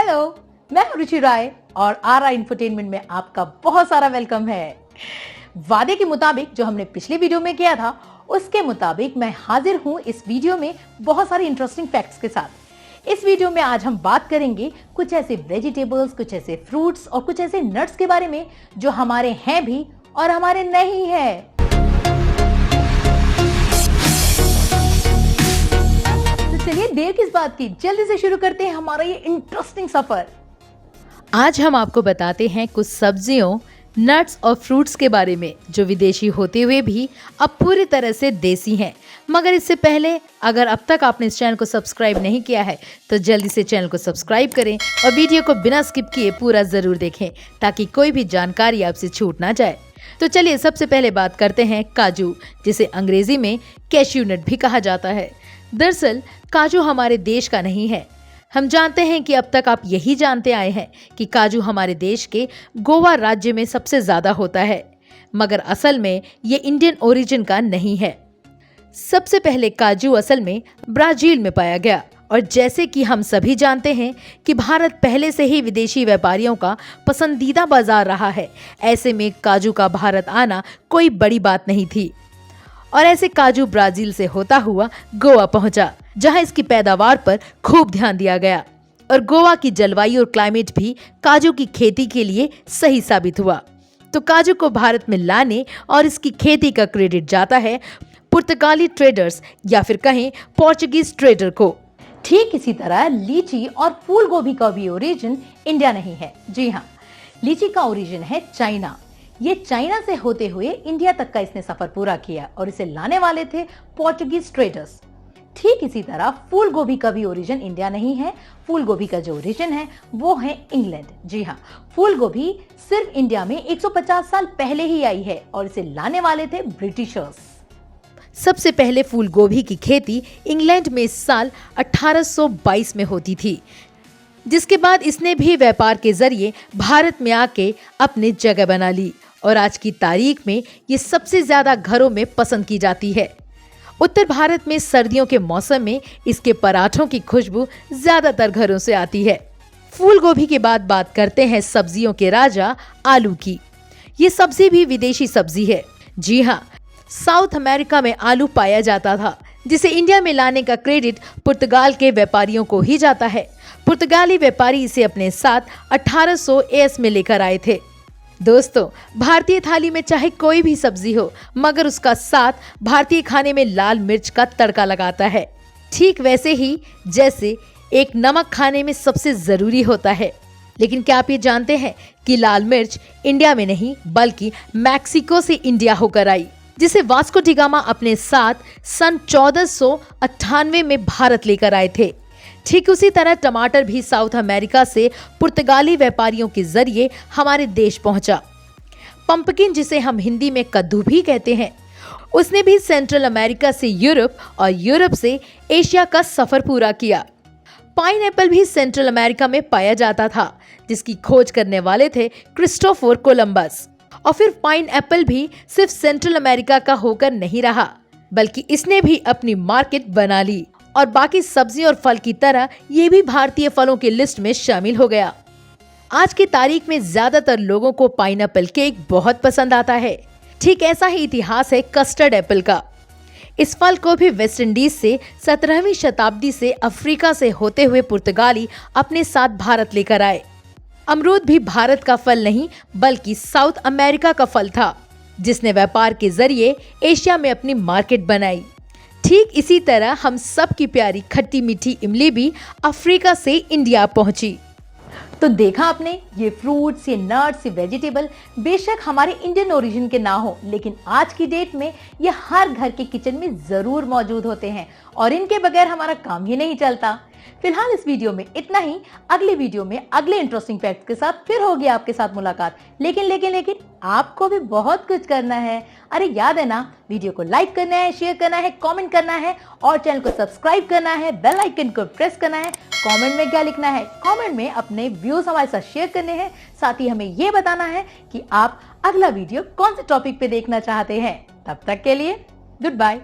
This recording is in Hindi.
हेलो, मैं हूं रुचि राय और आर इंफोटेनमेंट में आपका बहुत सारा वेलकम है। वादे के मुताबिक जो हमने पिछले वीडियो में किया था, उसके मुताबिक मैं हाजिर हूं इस वीडियो में बहुत सारे इंटरेस्टिंग फैक्ट्स के साथ। इस वीडियो में आज हम बात करेंगे कुछ ऐसे वेजिटेबल्स, कुछ ऐसे फ्रूट्स और कुछ ऐसे नट्स के बारे में जो हमारे हैं भी और हमारे नहीं है। तो चलिए देर किस बात की, जल्दी से शुरू करते हैं हमारा ये इंटरेस्टिंग सफर। आज हम आपको बताते हैं कुछ सब्जियों, नट्स और फ्रूट्स के बारे में जो विदेशी होते हुए भी अब पूरी तरह से देसी हैं। मगर इससे पहले अगर अब तक आपने इस चैनल को सब्सक्राइब नहीं किया है तो जल्दी से चैनल को सब्सक्राइब करें और वीडियो को बिना स्किप किए पूरा जरूर देखें ताकि कोई भी जानकारी आपसे छूट ना जाए। तो चलिए सबसे पहले बात करते हैं काजू, जिसे अंग्रेजी में कैश्यू नट भी कहा जाता है। दरअसल काजू हमारे देश का नहीं है। हम जानते हैं कि अब तक आप यही जानते आए हैं कि काजू हमारे देश के गोवा राज्य में सबसे ज्यादा होता है, मगर असल में ये इंडियन ओरिजिन का नहीं है। सबसे पहले काजू असल में ब्राजील में पाया गया और जैसे कि हम सभी जानते हैं कि भारत पहले से ही विदेशी व्यापारियों का पसंदीदा बाजार रहा है, ऐसे में काजू का भारत आना कोई बड़ी बात नहीं थी। और ऐसे काजू ब्राजील से होता हुआ गोवा पहुंचा, जहां इसकी पैदावार पर खूब ध्यान दिया गया और गोवा की जलवायु और क्लाइमेट भी काजू की खेती के लिए सही साबित हुआ। तो काजू को भारत में लाने और इसकी खेती का क्रेडिट जाता है पुर्तगाली ट्रेडर्स या फिर कहें पोर्चुगीज ट्रेडर को। ठीक इसी तरह लीची और फूल गोभी का भी ओरिजिन इंडिया नहीं है। जी हाँ, लीची का ओरिजिन है चाइना। ये चाइना से होते हुए इंडिया तक का इसने सफर पूरा किया और इसे लाने वाले थे पोर्चुगीज ट्रेडर्स। ठीक इसी तरह फूल गोभी का भी ओरिजिन इंडिया नहीं है। फूल गोभी का जो ओरिजिन है वो है इंग्लैंड। जी हाँ, फूल गोभी सिर्फ इंडिया में 150 साल पहले ही आई है और इसे लाने वाले थे ब्रिटिशर्स। सबसे पहले फूल गोभी की खेती इंग्लैंड में इस साल 1822 में होती थी, जिसके बाद इसने भी व्यापार के जरिए भारत में आके अपनी जगह बना ली और आज की तारीख में ये सबसे ज्यादा घरों में पसंद की जाती है। उत्तर भारत में सर्दियों के मौसम में इसके पराठों की खुशबू ज्यादातर घरों से आती है। फूल गोभी के बाद बात करते हैं सब्जियों के राजा आलू की। ये सब्जी भी विदेशी सब्जी है। जी हाँ, साउथ अमेरिका में आलू पाया जाता था, जिसे इंडिया में लाने का क्रेडिट पुर्तगाल के व्यापारियों को ही जाता है। पुर्तगाली व्यापारी इसे अपने साथ 1800 AS में लेकर आए थे। दोस्तों, भारतीय थाली में चाहे कोई भी सब्जी हो, मगर उसका साथ भारतीय खाने में लाल मिर्च का तड़का लगाता है। ठीक वैसे ही जैसे एक नमक खाने में सबसे जरूरी होता है। लेकिन क्या आप ये जानते हैं कि लाल मिर्च इंडिया में नहीं बल्कि मैक्सिको से इंडिया होकर आई, जिसे वास्को डी गामा अपने साथ सन 1498 में भारत लेकर आए थे। ठीक उसी तरह टमाटर भी साउथ अमेरिका से पुर्तगाली व्यापारियों के जरिए हमारे देश पहुंचा। पंपकिन, जिसे हम हिंदी में कद्दू भी कहते हैं, उसने भी सेंट्रल अमेरिका से यूरोप और यूरोप से एशिया का सफर पूरा किया। पाइनएप्पल भी सेंट्रल अमेरिका में पाया जाता था, जिसकी खोज करने वाले थे क्रिस्टोफर कोलंबस। और फिर पाइनएप्पल भी सिर्फ सेंट्रल अमेरिका का होकर नहीं रहा, बल्कि इसने भी अपनी मार्केट बना ली और बाकी सब्जी और फल की तरह ये भी भारतीय फलों की लिस्ट में शामिल हो गया। आज की तारीख में ज्यादातर लोगों को पाइनएप्पल केक बहुत पसंद आता है। ठीक ऐसा ही इतिहास है कस्टर्ड एप्पल का। इस फल को भी वेस्ट इंडीज से 17वीं शताब्दी से अफ्रीका से होते हुए पुर्तगाली अपने साथ भारत लेकर आए। अमरूद भी भारत का फल नहीं बल्कि साउथ अमेरिका का फल था, जिसने व्यापार के जरिए एशिया में अपनी मार्केट बनाई। ठीक इसी तरह हम सब की प्यारी खट्टी मीठी इमली भी अफ्रीका से इंडिया पहुंची। तो देखा आपने, ये फ्रूट्स, ये नट्स, ये वेजिटेबल बेशक हमारे इंडियन ओरिजिन के ना हो, लेकिन आज की डेट में ये हर घर के किचन में जरूर मौजूद होते हैं और इनके बगैर हमारा काम ही नहीं चलता। फिलहाल इस वीडियो में इतना ही। अगले वीडियो में अगले इंटरेस्टिंग फैक्ट्स के साथ फिर होगी आपके साथ मुलाकात। लेकिन आपको भी बहुत कुछ करना है। अरे याद है ना, वीडियो को लाइक करना है, शेयर करना है, कमेंट करना है और चैनल को सब्सक्राइब करना है, बेल आइकन को प्रेस करना है। कमेंट में क्या लिखना है? कमेंट में अपने व्यूज हमारे साथ शेयर करने हैं। साथ ही हमें ये बताना है कि आप अगला वीडियो कौन से टॉपिक पे देखना चाहते हैं। तब तक के लिए गुड बाय।